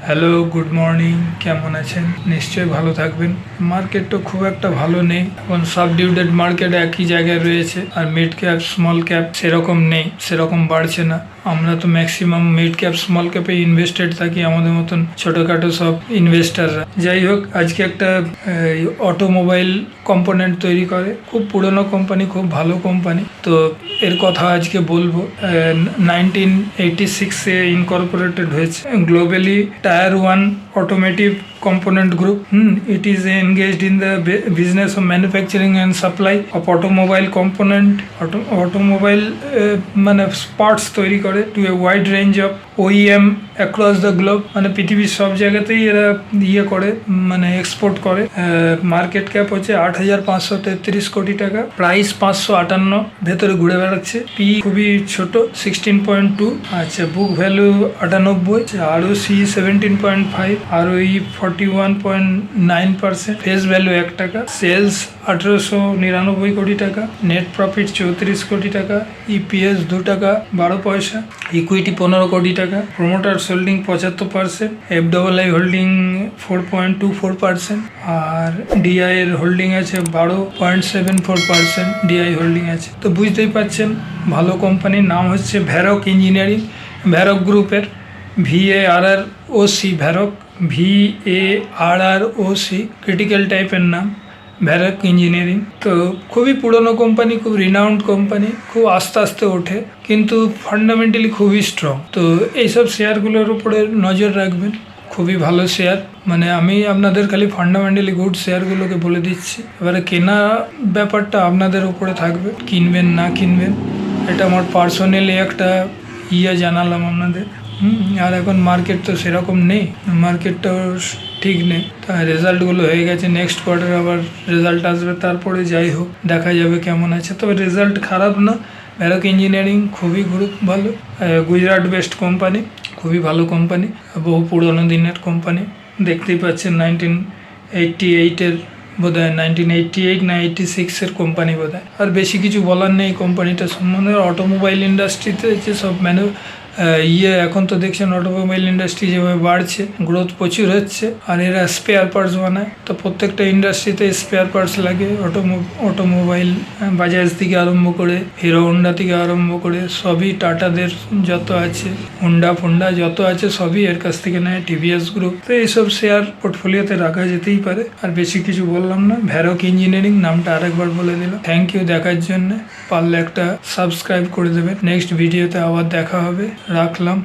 Hello, good morning. কেমন আছেন? নিশ্চয়ই ভালো থাকবেন। মার্কেট তো খুব একটা ভালো নেই এখন, সাবডিউটেড মার্কেট একই জায়গায় রয়েছে, আর মিড ক্যাপ স্মল ক্যাপ সেরকম নেই, সেরকম বাড়ছে না। আমরা তো ম্যাক্সিমাম মিড ক্যাপ স্মল ক্যাপে ইনভেস্টেড থাকি, আমাদের মতন ছোটোখাটো সব ইনভেস্টাররা। যাই হোক, আজকে একটা অটোমোবাইল কম্পোনেন্ট তৈরি করে, খুব পুরনো কোম্পানি, খুব ভালো কোম্পানি। তো এর কথা আজকে বলবো। 1986-এ ইনকর্পোরেটেড হয়েছে, globally tyre 1 automotive component group. It is engaged in the business of manufacturing and supply of automobile component, automobile মানে পার্টস তৈরি করে to a wide range of OEM across the globe, মানে পৃথিবীর সব জায়গাতেই এরা করে, মানে এক্সপোর্ট করে। মার্কেট ক্যাপ হচ্ছে 8,533 কোটি টাকা, প্রাইস 558, ভেতরে ঘুরে বেড়াচ্ছে। পি খুবই ছোট, 16.2। আচ্ছা, book value 98, ROC 17.5, ROE 41.9%, face value 1 টাকা, সেলস 1899 কোটি টাকা, নেট প্রফিট 34 কোটি টাকা, ইপিএস 2 টাকা 12 পয়সা, ইকুইটি 15 কোটি টাকা, প্রোমোটার্স হোল্ডিং 75%, FII হোল্ডিং 4.24%, আর ডিআই এর হোল্ডিং আছে 12.74%, ডিআই হোল্ডিং আছে। তো বুঝতেই পারছেন ভালো কোম্পানির নাম হচ্ছে ভ্যারক ইঞ্জিনিয়ারিং, ভ্যারক গ্রুপের, VARROC, ভ্যারক, VARROC, ক্রিটিক্যাল টাইপের নাম, ভ্যারক ইঞ্জিনিয়ারিং। তো খুবই পুরনো কোম্পানি, খুব রিনাউন্ড কোম্পানি, খুব আস্তে আস্তে ওঠে, কিন্তু ফান্ডামেন্টালি খুবই স্ট্রং। তো এইসব শেয়ারগুলোর উপরে নজর রাখবেন, খুবই ভালো শেয়ার। মানে আমি আপনাদের খালি ফান্ডামেন্টালি গুড শেয়ারগুলোকে বলে দিচ্ছি, এবারে কেনা ব্যাপারটা আপনাদের উপরে থাকবে, কিনবেন না কিনবেন। এটা আমার পার্সোনালি একটা জানালাম আপনাদের। আর এখন মার্কেট তো সেরকম নেই, মার্কেটটাও ঠিক নেই। তা রেজাল্টগুলো হয়ে গেছে, নেক্সট কোয়ার্টারে আবার রেজাল্ট আসবে, তারপরে যাই হোক দেখা যাবে কেমন আছে। তবে রেজাল্ট খারাপ না, ভ্যারক ইঞ্জিনিয়ারিং খুবই ভালো, গুজরাট বেস্ট কোম্পানি, খুবই ভালো কোম্পানি, বহু পুরোনো দিনের কোম্পানি। দেখতেই পাচ্ছেন 1988-এর বোধ হয়, 1988 না 86-এর কোম্পানি বোধ হয়। আর বেশি কিছু বলার নেই কোম্পানিটা সম্বন্ধে। অটোমোবাইল ইন্ডাস্ট্রিতে যে সব এখন তো দেখছেন অটোমোবাইল ইন্ডাস্ট্রি যেভাবে বাড়ছে, গ্রোথ প্রচুর হচ্ছে, আর এরা স্পেয়ার পার্টস বানায়। তো প্রত্যেকটা ইন্ডাস্ট্রিতে স্পেয়ার পার্টস লাগে, অটোমোবাইল, বাজাজ থেকে আরম্ভ করে, হিরো হোন্ডা থেকে আরম্ভ করে সবই, টাটাদের যত আছে, হোন্ডা যত আছে সবই এর কাছ থেকে নেয়, টিভিএস গ্রুপ। তো এইসব শেয়ার পোর্টফোলিওতে রাখা যেতেই পারে। আর বেশি কিছু বললাম না, ভ্যারক ইঞ্জিনিয়ারিং নামটা আরেকবার বলে দিলাম। থ্যাংক ইউ দেখার জন্য, পারলে একটা সাবস্ক্রাইব করে দেবেন। নেক্সট ভিডিওতে আবার দেখা হবে, রাখলাম।